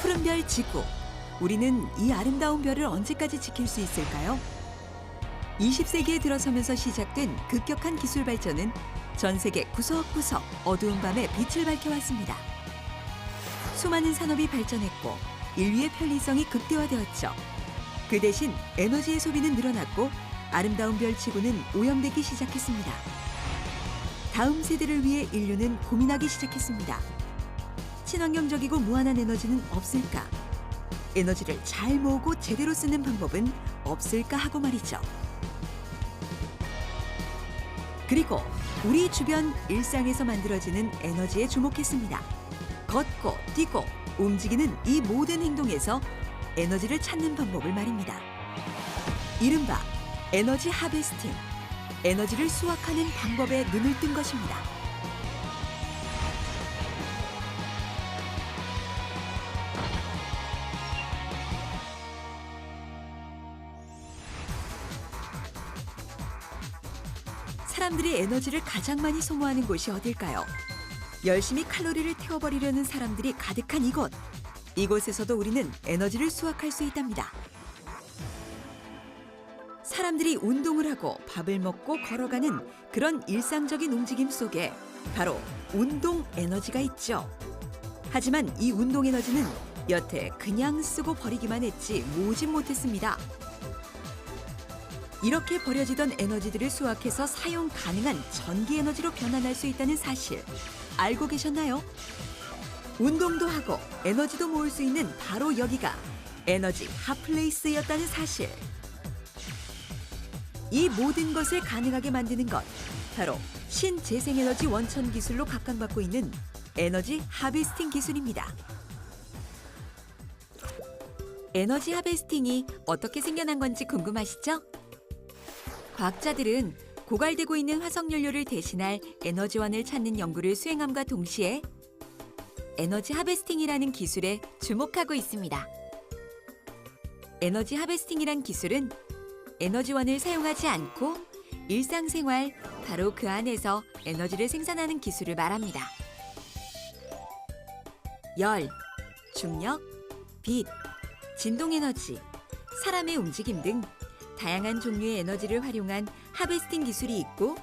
푸른 별 지구. 우리는 이 아름다운 별을 언제까지 지킬 수 있을까요? 20세기에 들어서면서 시작된 급격한 기술 발전은 전 세계 구석구석 어두운 밤에 빛을 밝혀왔습니다. 수많은 산업이 발전했고 인류의 편리성이 극대화되었죠. 그 대신 에너지의 소비는 늘어났고 아름다운 별 지구는 오염되기 시작했습니다. 다음 세대를 위해 인류는 고민하기 시작했습니다. 친환경적이고 무한한 에너지는 없을까? 에너지를 잘 모으고 제대로 쓰는 방법은 없을까 하고 말이죠. 그리고 우리 주변 일상에서 만들어지는 에너지에 주목했습니다. 걷고 뛰고 움직이는 이 모든 행동에서 에너지를 찾는 방법을 말입니다. 이른바 에너지 하베스팅, 에너지를 수확하는 방법에 눈을 뜬 것입니다. 사람들이 에너지를 가장 많이 소모하는 곳이 어딜까요? 열심히 칼로리를 태워버리려는 사람들이 가득한 이곳. 이곳에서도 우리는 에너지를 수확할 수 있답니다. 사람들이 운동을 하고 밥을 먹고 걸어가는 그런 일상적인 움직임 속에 바로 운동 에너지가 있죠. 하지만 이 운동 에너지는 여태 그냥 쓰고 버리기만 했지 모으진 못했습니다. 이렇게 버려지던 에너지들을 수확해서 사용 가능한 전기 에너지로 변환할 수 있다는 사실 알고 계셨나요? 운동도 하고 에너지도 모을 수 있는 바로 여기가 에너지 핫플레이스였다는 사실. 이 모든 것을 가능하게 만드는 것, 바로 신재생에너지 원천 기술로 각광받고 있는 에너지 하베스팅 기술입니다. 에너지 하베스팅이 어떻게 생겨난 건지 궁금하시죠? 과학자들은 고갈되고 있는 화석연료를 대신할 에너지원을 찾는 연구를 수행함과 동시에 에너지 하베스팅이라는 기술에 주목하고 있습니다. 에너지 하베스팅이란 기술은 에너지원을 사용하지 않고 일상생활 바로 그 안에서 에너지를 생산하는 기술을 말합니다. 열, 중력, 빛, 진동에너지, 사람의 움직임 등 다양한 종류의 에너지를 활용한 하베스팅 기술이 있고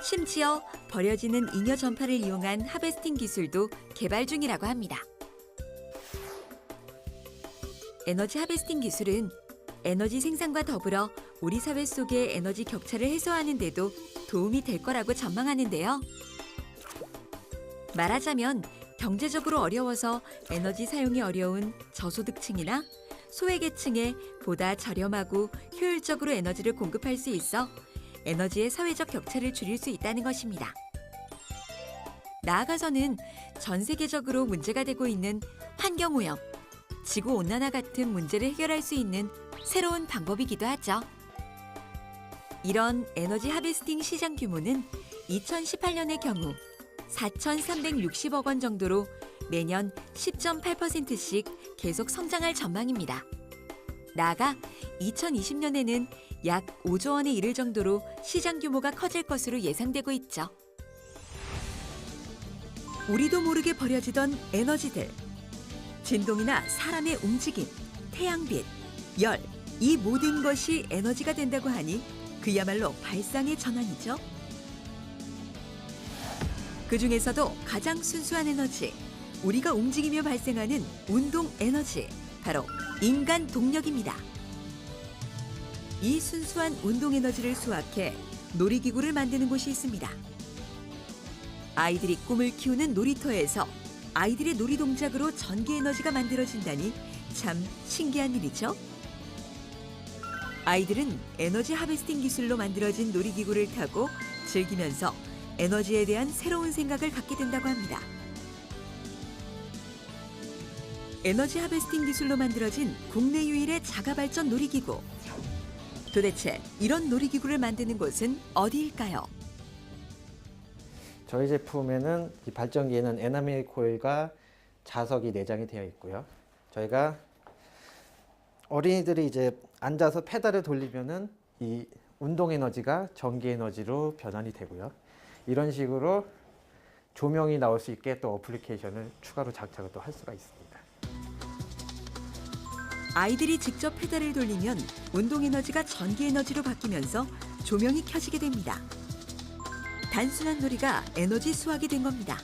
심지어 버려지는 잉여 전파를 이용한 하베스팅 기술도 개발 중이라고 합니다. 에너지 하베스팅 기술은 에너지 생산과 더불어 우리 사회 속의 에너지 격차를 해소하는 데도 도움이 될 거라고 전망하는데요. 말하자면 경제적으로 어려워서 에너지 사용이 어려운 저소득층이나 소외계층에 보다 저렴하고 효율적으로 에너지를 공급할 수 있어 에너지의 사회적 격차를 줄일 수 있다는 것입니다. 나아가서는 전 세계적으로 문제가 되고 있는 환경오염, 지구온난화 같은 문제를 해결할 수 있는 새로운 방법이기도 하죠. 이런 에너지 하베스팅 시장 규모는 2018년의 경우 4,360억 원 정도로 매년 10.8%씩 계속 성장할 전망입니다. 나아가 2020년에는 약 5조 원에 이를 정도로 시장 규모가 커질 것으로 예상되고 있죠. 우리도 모르게 버려지던 에너지들, 진동이나 사람의 움직임, 태양빛, 열, 이 모든 것이 에너지가 된다고 하니 그야말로 발상의 전환이죠. 그 중에서도 가장 순수한 에너지, 우리가 움직이며 발생하는 운동 에너지, 바로 인간 동력입니다. 이 순수한 운동 에너지를 수확해 놀이기구를 만드는 곳이 있습니다. 아이들이 꿈을 키우는 놀이터에서 아이들의 놀이 동작으로 전기 에너지가 만들어진다니 참 신기한 일이죠. 아이들은 에너지 하베스팅 기술로 만들어진 놀이기구를 타고 즐기면서 에너지에 대한 새로운 생각을 갖게 된다고 합니다. 에너지 하베스팅 기술로 만들어진 국내 유일의 자가발전 놀이기구. 도대체 이런 놀이기구를 만드는 곳은 어디일까요? 저희 제품에는 이 발전기에는 에나멜 코일과 자석이 내장이 되어 있고요. 저희가 어린이들이 이제 앉아서 페달을 돌리면은 이 운동 에너지가 전기 에너지로 변환이 되고요. 이런 식으로 조명이 나올 수 있게 또 어플리케이션을 추가로 장착을 또 할 수가 있습니다. 아이들이 직접 페달을 돌리면 운동 에너지가 전기 에너지로 바뀌면서 조명이 켜지게 됩니다. 단순한 놀이가 에너지 수확이 된 겁니다.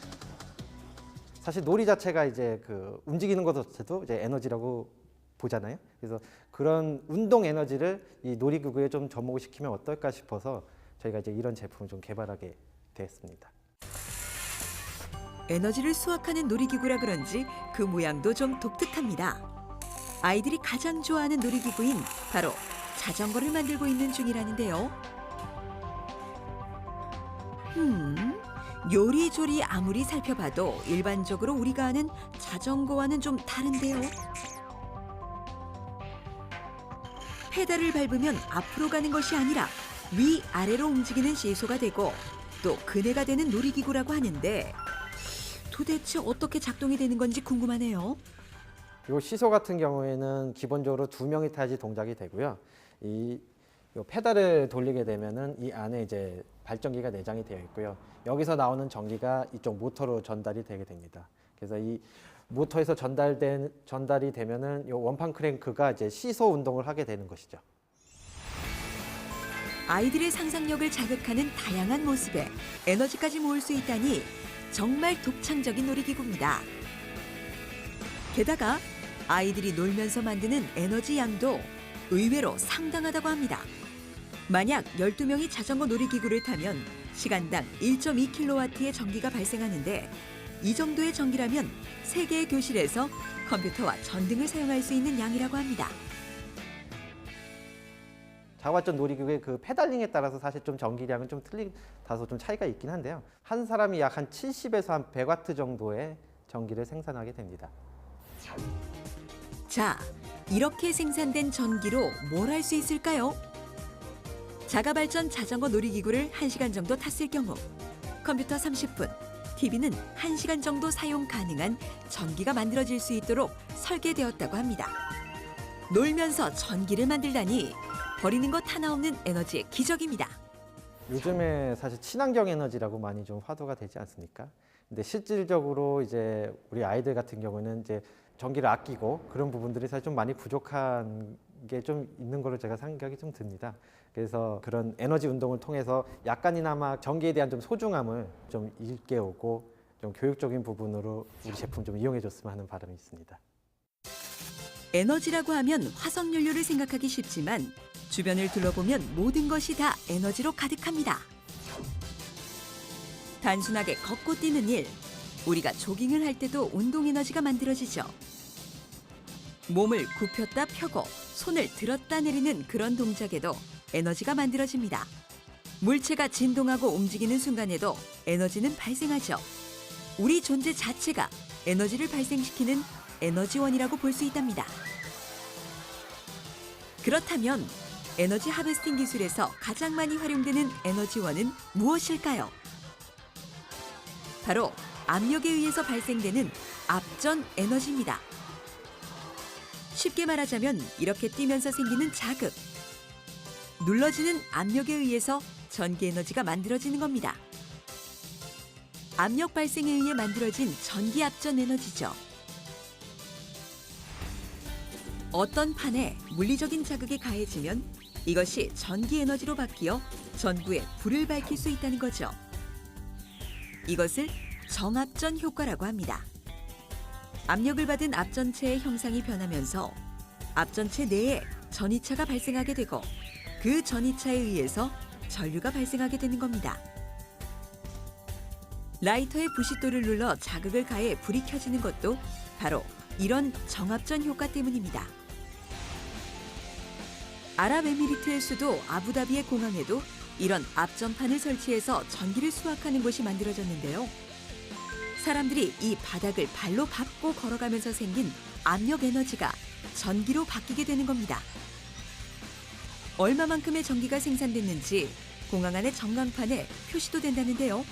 사실 놀이 자체가 이제 그 움직이는 것 자체도 이제 에너지라고 보잖아요. 그래서 그런 운동 에너지를 이 놀이기구에 좀 접목을 시키면 어떨까 싶어서 저희가 이제 이런 제품을 좀 개발하게 되었습니다. 에너지를 수확하는 놀이기구라 그런지 그 모양도 좀 독특합니다. 아이들이 가장 좋아하는 놀이기구인 바로 자전거를 만들고 있는 중이라는데요. 요리조리 아무리 살펴봐도 일반적으로 우리가 아는 자전거와는 좀 다른데요. 페달을 밟으면 앞으로 가는 것이 아니라 위아래로 움직이는 시소가 되고 또 그네가 되는 놀이기구라고 하는데 도대체 어떻게 작동이 되는 건지 궁금하네요. 이 시소 같은 경우에는 기본적으로 2명이 타야지 동작이 되고요. 이 페달을 돌리게 되면은 이 안에 이제 발전기가 내장이 되어 있고요. 여기서 나오는 전기가 이쪽 모터로 전달이 되게 됩니다. 그래서 이 모터에서 전달이 되면은 이 원판 크랭크가 이제 시소 운동을 하게 되는 것이죠. 아이들의 상상력을 자극하는 다양한 모습에 에너지까지 모을 수 있다니 정말 독창적인 놀이기구입니다. 게다가 아이들이 놀면서 만드는 에너지 양도 의외로 상당하다고 합니다. 만약 12명이 자전거 놀이기구를 타면 시간당 1.2kW의 전기가 발생하는데 이 정도의 전기라면 3개의 교실에서 컴퓨터와 전등을 사용할 수 있는 양이라고 합니다. 자가발전 놀이기구의 그 페달링에 따라서 사실 좀 전기량은 좀 다소 좀 차이가 있긴 한데요. 한 사람이 약 한 70에서 한 100와트 정도의 전기를 생산하게 됩니다. 자, 이렇게 생산된 전기로 뭘 할 수 있을까요? 자가발전 자전거 놀이기구를 1시간 정도 탔을 경우 컴퓨터 30분, TV는 1시간 정도 사용 가능한 전기가 만들어질 수 있도록 설계되었다고 합니다. 놀면서 전기를 만들다니 버리는 것 하나 없는 에너지의 기적입니다. 요즘에 사실 친환경 에너지라고 많이 좀 화두가 되지 않습니까? 근데 실질적으로 이제 우리 아이들 같은 경우는 이제 전기를 아끼고 그런 부분들이 사실 좀 많이 부족한 게 좀 있는 걸로 제가 생각이 좀 듭니다. 그래서 그런 에너지 운동을 통해서 약간이나마 전기에 대한 좀 소중함을 좀 일깨우고 좀 교육적인 부분으로 우리 제품 좀 이용해 줬으면 하는 바람이 있습니다. 에너지라고 하면 화석연료를 생각하기 쉽지만 주변을 둘러보면 모든 것이 다 에너지로 가득합니다. 단순하게 걷고 뛰는 일, 우리가 조깅을 할 때도 운동 에너지가 만들어지죠. 몸을 굽혔다 펴고 손을 들었다 내리는 그런 동작에도 에너지가 만들어집니다. 물체가 진동하고 움직이는 순간에도 에너지는 발생하죠. 우리 존재 자체가 에너지를 발생시키는 에너지원이라고 볼 수 있답니다. 그렇다면 에너지 하베스팅 기술에서 가장 많이 활용되는 에너지원은 무엇일까요? 바로 압력에 의해서 발생되는 압전 에너지입니다. 쉽게 말하자면 이렇게 뛰면서 생기는 자극. 눌러지는 압력에 의해서 전기 에너지가 만들어지는 겁니다. 압력 발생에 의해 만들어진 전기 압전 에너지죠. 어떤 판에 물리적인 자극이 가해지면 이것이 전기 에너지로 바뀌어 전구에 불을 밝힐 수 있다는 거죠. 이것을 정압전 효과라고 합니다. 압력을 받은 압전체의 형상이 변하면서 압전체 내에 전이차가 발생하게 되고 그 전이차에 의해서 전류가 발생하게 되는 겁니다. 라이터의 부싯돌을 눌러 자극을 가해 불이 켜지는 것도 바로 이런 정압전 효과 때문입니다. 아랍에미리트의 수도 아부다비의 공항에도 이런 압전판을 설치해서 전기를 수확하는 곳이 만들어졌는데요. 사람들이 이 바닥을 발로 밟고 걸어가면서 생긴 압력 에너지가 전기로 바뀌게 되는 겁니다. 얼마만큼의 전기가 생산됐는지 공항 안의 전광판에 표시도 된다는데요.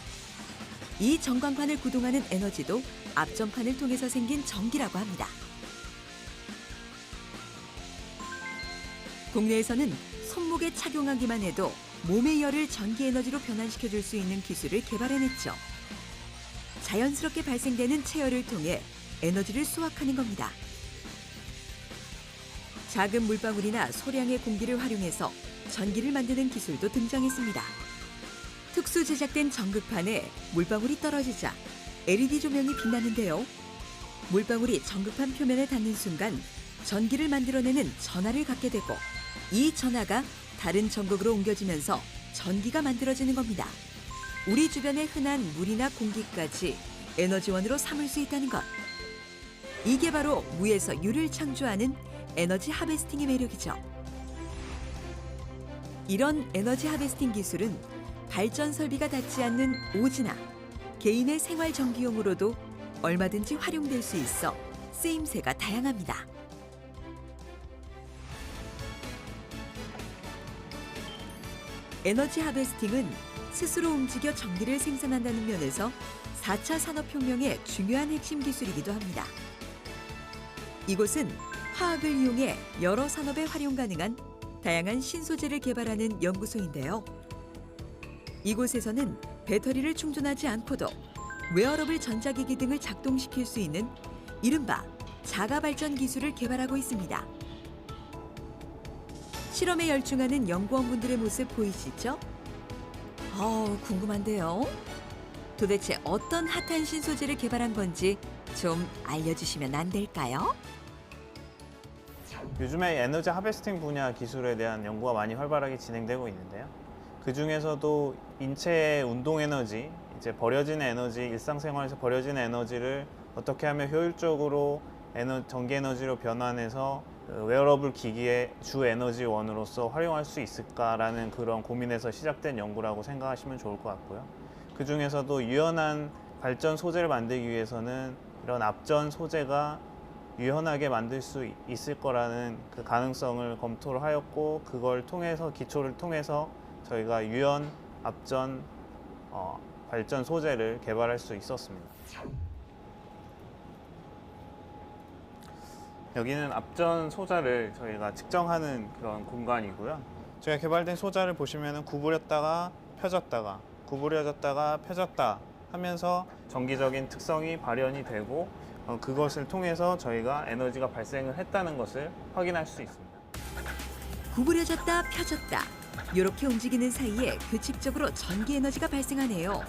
이 전광판을 구동하는 에너지도 압전판을 통해서 생긴 전기라고 합니다. 국내에서는 손목에 착용하기만 해도 몸의 열을 전기 에너지로 변환시켜줄 수 있는 기술을 개발해냈죠. 자연스럽게 발생되는 체열을 통해 에너지를 수확하는 겁니다. 작은 물방울이나 소량의 공기를 활용해서 전기를 만드는 기술도 등장했습니다. 특수 제작된 전극판에 물방울이 떨어지자 LED 조명이 빛나는데요. 물방울이 전극판 표면에 닿는 순간 전기를 만들어내는 전하를 갖게 되고 이 전하가 다른 전극으로 옮겨지면서 전기가 만들어지는 겁니다. 우리 주변에 흔한 물이나 공기까지 에너지원으로 삼을 수 있다는 것. 이게 바로 무에서 유를 창조하는 에너지 하베스팅의 매력이죠. 이런 에너지 하베스팅 기술은 발전 설비가 닿지 않는 오지나 개인의 생활 전기용으로도 얼마든지 활용될 수 있어 쓰임새가 다양합니다. 에너지 하베스팅은 스스로 움직여 전기를 생산한다는 면에서 4차 산업혁명의 중요한 핵심 기술이기도 합니다. 이곳은 화학을 이용해 여러 산업에 활용 가능한 다양한 신소재를 개발하는 연구소인데요. 이곳에서는 배터리를 충전하지 않고도 웨어러블 전자기기 등을 작동시킬 수 있는 이른바 자가발전 기술을 개발하고 있습니다. 실험에 열중하는 연구원분들의 모습 보이시죠? 궁금한데요. 도대체 어떤 핫한 신소재를 개발한 건지 좀 알려주시면 안 될까요? 요즘에 에너지 하베스팅 분야 기술에 대한 연구가 많이 활발하게 진행되고 있는데요. 그 중에서도 인체의 운동 에너지, 이제 버려지는 에너지, 일상생활에서 버려지는 에너지를 어떻게 하면 효율적으로 전기 에너지로 변환해서 웨어러블 기기의 주 에너지원으로서 활용할 수 있을까라는 그런 고민에서 시작된 연구라고 생각하시면 좋을 것 같고요. 그 중에서도 유연한 발전 소재를 만들기 위해서는 이런 앞전 소재가 유연하게 만들 수 있을 거라는 그 가능성을 검토를 하였고, 그걸 통해서 기초를 통해서 저희가 유연 앞전 발전 소재를 개발할 수 있었습니다. 여기는 앞전 소자를 저희가 측정하는 그런 공간이고요. 저희가 개발된 소자를 보시면 구부렸다가 펴졌다가 구부려졌다가 펴졌다 하면서 전기적인 특성이 발현이 되고 그것을 통해서 저희가 에너지가 발생을 했다는 것을 확인할 수 있습니다. 구부려졌다 펴졌다 이렇게 움직이는 사이에 규칙적으로 전기 에너지가 발생하네요.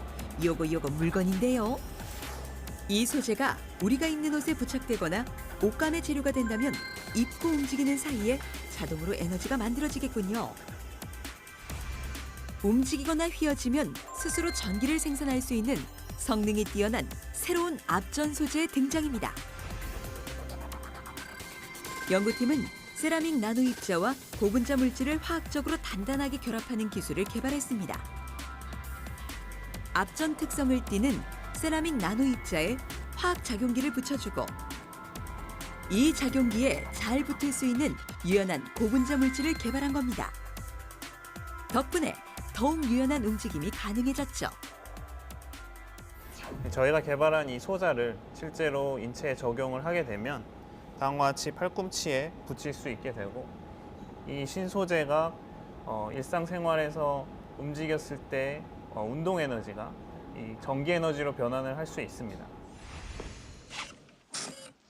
요거 물건인데요. 이 소재가 우리가 입는 옷에 부착되거나 옷감의 재료가 된다면 입고 움직이는 사이에 자동으로 에너지가 만들어지겠군요. 움직이거나 휘어지면 스스로 전기를 생산할 수 있는 성능이 뛰어난 새로운 앞전 소재의 등장입니다. 연구팀은 세라믹 나노 입자와 고분자 물질을 화학적으로 단단하게 결합하는 기술을 개발했습니다. 앞전 특성을 띠는 세라믹 나노 입자에 화학 작용기를 붙여주고 이 작용기에 잘 붙을 수 있는 유연한 고분자 물질을 개발한 겁니다. 덕분에 더욱 유연한 움직임이 가능해졌죠. 저희가 개발한 이 소자를 실제로 인체에 적용을 하게 되면 다음과 같이 팔꿈치에 붙일 수 있게 되고, 이 신소재가 일상생활에서 움직였을 때 운동 에너지가 이 전기 에너지로 변환을 할 수 있습니다.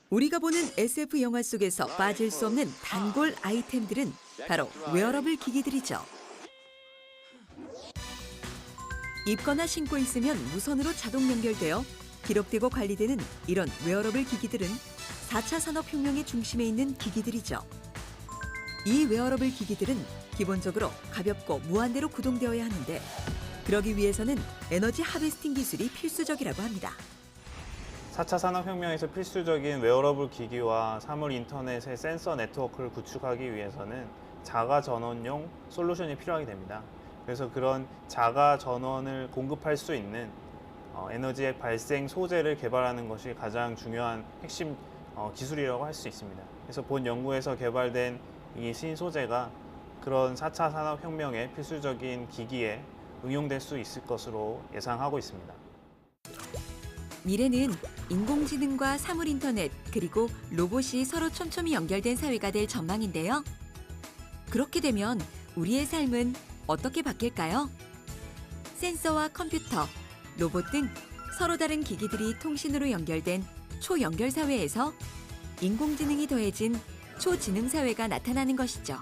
우리가 보는 SF 영화 속에서 빠질 수 없는 단골 아이템들은 바로 웨어러블 기기들이죠. 입거나 신고 있으면 무선으로 자동 연결되어 기록되고 관리되는 이런 웨어러블 기기들은 4차 산업혁명의 중심에 있는 기기들이죠. 이 웨어러블 기기들은 기본적으로 가볍고 무한대로 구동되어야 하는데, 그러기 위해서는 에너지 하베스팅 기술이 필수적이라고 합니다. 4차 산업혁명에서 필수적인 웨어러블 기기와 사물 인터넷의 센서 네트워크를 구축하기 위해서는 자가 전원용 솔루션이 필요하게 됩니다. 그래서 그런 자가 전원을 공급할 수 있는 에너지의 발생 소재를 개발하는 것이 가장 중요한 핵심 기술이라고 할 수 있습니다. 그래서 본 연구에서 개발된 이 신소재가 그런 4차 산업혁명의 필수적인 기기에 응용될 수 있을 것으로 예상하고 있습니다. 미래는 인공지능과 사물인터넷 그리고 로봇이 서로 촘촘히 연결된 사회가 될 전망인데요. 그렇게 되면 우리의 삶은 어떻게 바뀔까요? 센서와 컴퓨터, 로봇 등 서로 다른 기기들이 통신으로 연결된 초연결 사회에서 인공지능이 더해진 초지능 사회가 나타나는 것이죠.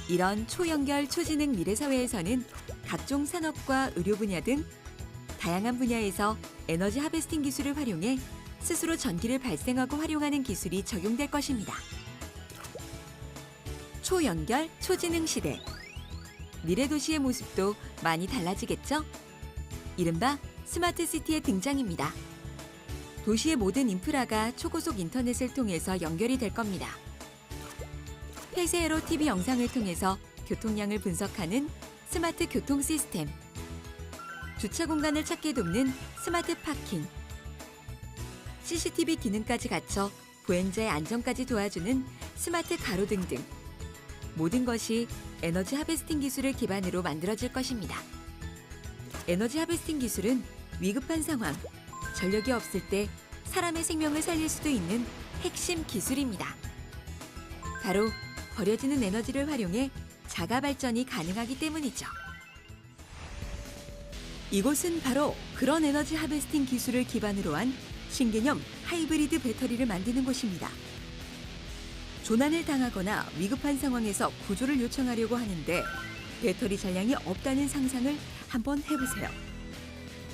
이런 초연결 초지능 미래 사회에서는 각종 산업과 의료 분야 등 다양한 분야에서 에너지 하베스팅 기술을 활용해 스스로 전기를 발생하고 활용하는 기술이 적용될 것입니다. 초연결 초지능 시대. 미래 도시의 모습도 많이 달라지겠죠? 이른바 스마트 시티의 등장입니다. 도시의 모든 인프라가 초고속 인터넷을 통해서 연결이 될 겁니다. 폐쇄회로 TV 영상을 통해서 교통량을 분석하는 스마트 교통 시스템, 주차 공간을 찾게 돕는 스마트 파킹, CCTV 기능까지 갖춰 보행자의 안전까지 도와주는 스마트 가로등 등 모든 것이 에너지 하베스팅 기술을 기반으로 만들어질 것입니다. 에너지 하베스팅 기술은 위급한 상황, 전력이 없을 때 사람의 생명을 살릴 수도 있는 핵심 기술입니다. 바로 버려지는 에너지를 활용해 자가 발전이 가능하기 때문이죠. 이곳은 바로 그런 에너지 하베스팅 기술을 기반으로 한 신개념 하이브리드 배터리를 만드는 곳입니다. 조난을 당하거나 위급한 상황에서 구조를 요청하려고 하는데 배터리 잔량이 없다는 상상을 한번 해보세요.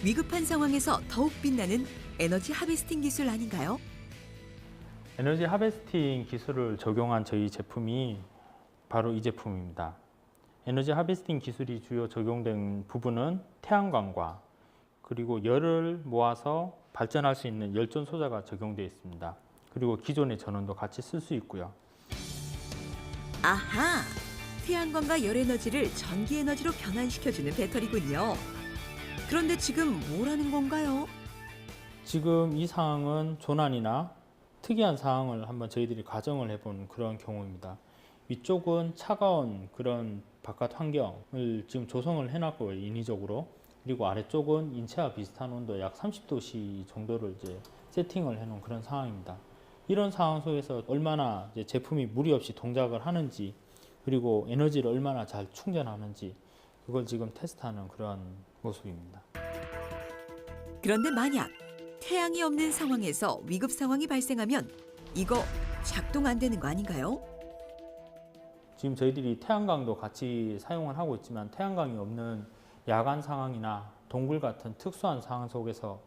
위급한 상황에서 더욱 빛나는 에너지 하베스팅 기술 아닌가요? 에너지 하베스팅 기술을 적용한 저희 제품이 바로 이 제품입니다. 에너지 하베스팅 기술이 주요 적용된 부분은 태양광과 그리고 열을 모아서 발전할 수 있는 열전 소자가 적용되어 있습니다. 그리고 기존의 전원도 같이 쓸 수 있고요. 아하! 태양광과 열에너지를 전기에너지로 변환시켜주는 배터리군요. 그런데 지금 뭐라는 건가요? 지금 이 상황은 조난이나 특이한 상황을 한번 저희들이 가정을 해본 그런 경우입니다. 위쪽은 차가운 그런 바깥 환경을 지금 조성을 해놨고요, 인위적으로. 그리고 아래쪽은 인체와 비슷한 온도 약 30도씨 정도를 이제 세팅을 해놓은 그런 상황입니다. 이런 상황 속에서 얼마나 이제 제품이 무리 없이 동작을 하는지, 그리고 에너지를 얼마나 잘 충전하는지, 그걸 지금 테스트하는 그런 모습입니다. 그런데 만약 태양이 없는 상황에서 위급 상황이 발생하면 이거 작동 안 되는 거 아닌가요? 지금 저희들이 태양광도 같이 사용을 하고 있지만 태양광이 없는 야간 상황이나 동굴 같은 특수한 상황 속에서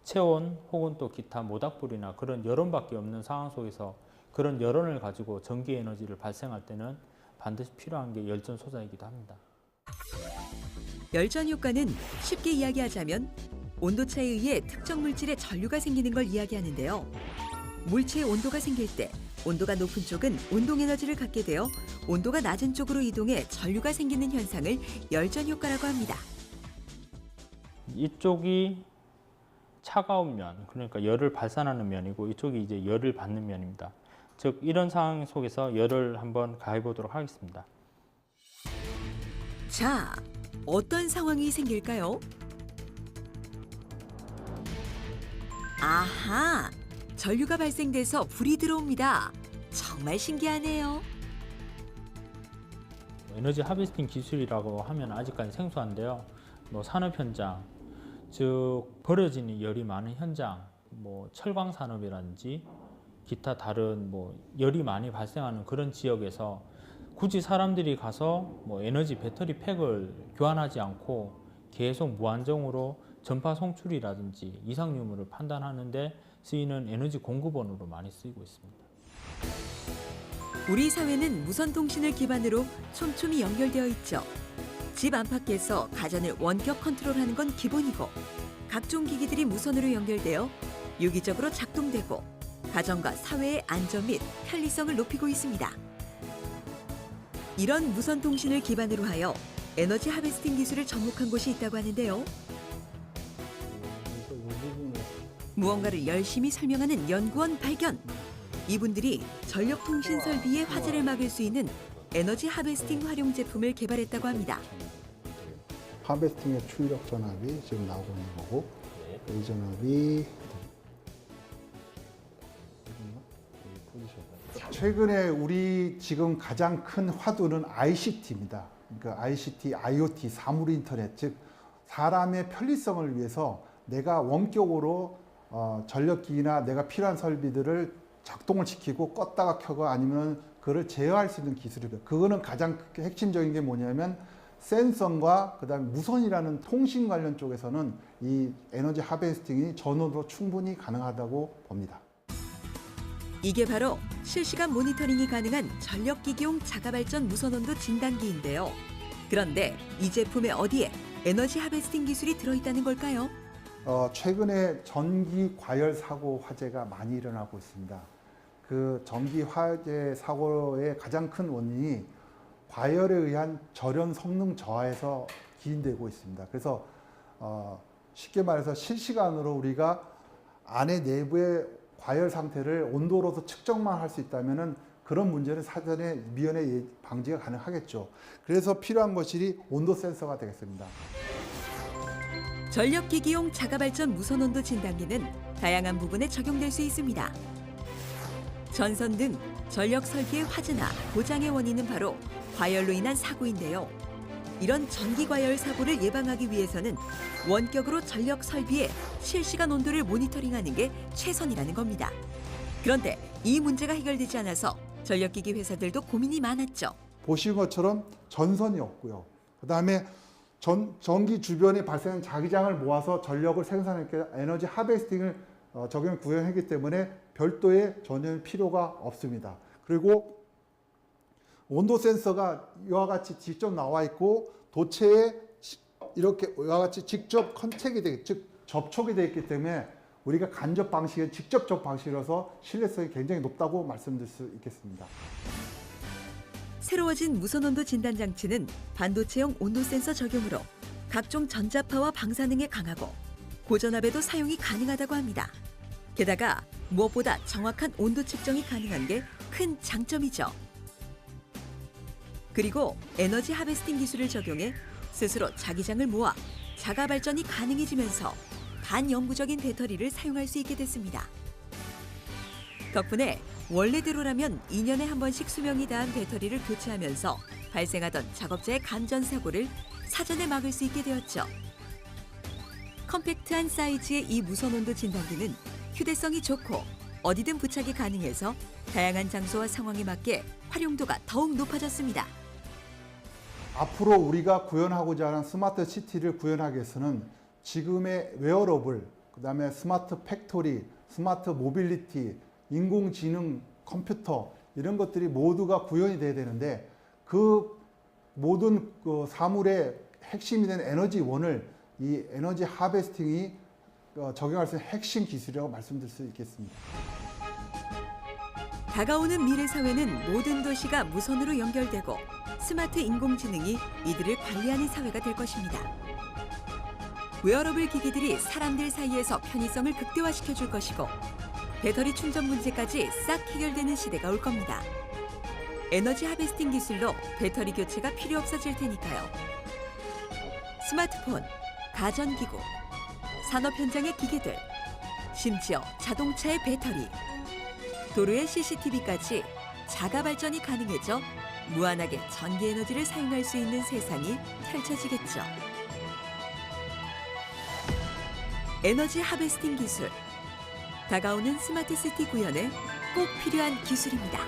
체온 혹은 또 기타 모닥불이나 그런 열원밖에 없는 상황 속에서 그런 열원을 가지고 전기 에너지를 발생할 때는 반드시 필요한 게 열전 소자이기도 합니다. 열전 효과는 쉽게 이야기하자면 온도차에 의해 특정 물질의 전류가 생기는 걸 이야기하는데요. 물체의 온도가 생길 때 온도가 높은 쪽은 운동 에너지를 갖게 되어 온도가 낮은 쪽으로 이동해 전류가 생기는 현상을 열전 효과라고 합니다. 이쪽이 차가운 면, 그러니까 열을 발산하는 면이고 이쪽이 이제 열을 받는 면입니다. 즉 이런 상황 속에서 열을 한번 가해 보도록 하겠습니다. 자, 어떤 상황이 생길까요? 아하! 전류가 발생돼서 불이 들어옵니다. 정말 신기하네요. 에너지 하베스팅 기술이라고 하면 아직까지 생소한데요. 산업 현장, 즉 버려지는 열이 많은 현장, 철광 산업이라든지 기타 다른 열이 많이 발생하는 그런 지역에서 굳이 사람들이 가서 에너지 배터리 팩을 교환하지 않고 계속 무한정으로 전파 송출이라든지 이상 유무를 판단하는 데 쓰이는 에너지 공급원으로 많이 쓰이고 있습니다. 우리 사회는 무선 통신을 기반으로 촘촘히 연결되어 있죠. 집 안팎에서 가전을 원격 컨트롤하는 건 기본이고 각종 기기들이 무선으로 연결되어 유기적으로 작동되고 가정과 사회의 안전 및 편리성을 높이고 있습니다. 이런 무선 통신을 기반으로 하여 에너지 하베스팅 기술을 접목한 곳이 있다고 하는데요. 무언가를 열심히 설명하는 연구원 발견. 이분들이 전력통신 설비의 화재를 막을 수 있는 에너지 하베스팅 활용 제품을 개발했다고 합니다. 하베스팅의 출력 전압이 지금 나오고 있는 거고 이 전압이 최근에 우리 지금 가장 큰 화두는 ICT입니다. 그러니까 ICT, IoT, 사물 인터넷, 즉 사람의 편리성을 위해서 내가 원격으로 전력기기나 내가 필요한 설비들을 작동을 시키고 껐다가 켜고 아니면 그걸 제어할 수 있는 기술이고요. 그거는 가장 핵심적인 게 뭐냐면 센서과 그다음에 무선이라는 통신 관련 쪽에서는 이 에너지 하베스팅이 전원으로 충분히 가능하다고 봅니다. 이게 바로 실시간 모니터링이 가능한 전력기기용 자가발전 무선온도 진단기인데요. 그런데 이 제품에 어디에 에너지 하베스팅 기술이 들어있다는 걸까요? 최근에 전기 과열 사고 화재가 많이 일어나고 있습니다. 그 전기 화재 사고의 가장 큰 원인이 과열에 의한 절연 성능 저하에서 기인되고 있습니다. 그래서 쉽게 말해서 실시간으로 우리가 안에 내부의 과열 상태를 온도로서 측정만 할 수 있다면은 그런 문제는 사전에 미연에 방지가 가능하겠죠. 그래서 필요한 것이 온도 센서가 되겠습니다. 전력기기용 자가발전 무선온도 진단기는 다양한 부분에 적용될 수 있습니다. 전선 등 전력 설비의 화재나 고장의 원인은 바로 과열로 인한 사고인데요. 이런 전기 과열 사고를 예방하기 위해서는 원격으로 전력 설비의 실시간 온도를 모니터링하는 게 최선이라는 겁니다. 그런데 이 문제가 해결되지 않아서 전력기기 회사들도 고민이 많았죠. 보시는 것처럼 전선이 없고요. 그다음에 전기 주변에 발생한 자기장을 모아서 전력을 생산하기 위해 에너지 하베스팅을 적용 구현했기 때문에 별도의 전혀 필요가 없습니다. 그리고 온도 센서가 이와 같이 직접 나와 있고 도체에 이렇게 이와 같이 직접 컨택이 되게 즉 접촉이 되어 있기 때문에 우리가 간접 방식은 직접적 방식이라서 신뢰성이 굉장히 높다고 말씀드릴 수 있겠습니다. 새로워진 무선온도 진단 장치는 반도체용 온도 센서 적용으로 각종 전자파와 방사능에 강하고 고전압에도 사용이 가능하다고 합니다. 게다가 무엇보다 정확한 온도 측정이 가능한 게 큰 장점이죠. 그리고 에너지 하베스팅 기술을 적용해 스스로 자기장을 모아 자가 발전이 가능해지면서 반영구적인 배터리를 사용할 수 있게 됐습니다. 덕분에 원래대로라면 2년에 한 번씩 수명이 다한 배터리를 교체하면서 발생하던 작업자의 감전 사고를 사전에 막을 수 있게 되었죠. 컴팩트한 사이즈의 이 무선 온도 진단기는 휴대성이 좋고 어디든 부착이 가능해서 다양한 장소와 상황에 맞게 활용도가 더욱 높아졌습니다. 앞으로 우리가 구현하고자 하는 스마트 시티를 구현하기 위해서는 지금의 웨어러블, 그다음에 스마트 팩토리, 스마트 모빌리티, 인공지능, 컴퓨터 이런 것들이 모두가 구현이 돼야 되는데 그 모든 그 사물의 핵심이 된 에너지원을 이 에너지 하베스팅이 적용할 수 있는 핵심 기술이라고 말씀드릴 수 있겠습니다. 다가오는 미래 사회는 모든 도시가 무선으로 연결되고 스마트 인공지능이 이들을 관리하는 사회가 될 것입니다. 웨어러블 기기들이 사람들 사이에서 편의성을 극대화시켜 줄 것이고 배터리 충전 문제까지 싹 해결되는 시대가 올 겁니다. 에너지 하베스팅 기술로 배터리 교체가 필요 없어질 테니까요. 스마트폰, 가전기구, 산업 현장의 기계들, 심지어 자동차의 배터리, 도로의 CCTV까지 자가 발전이 가능해져 무한하게 전기 에너지를 사용할 수 있는 세상이 펼쳐지겠죠. 에너지 하베스팅 기술, 다가오는 스마트 시티 구현에 꼭 필요한 기술입니다.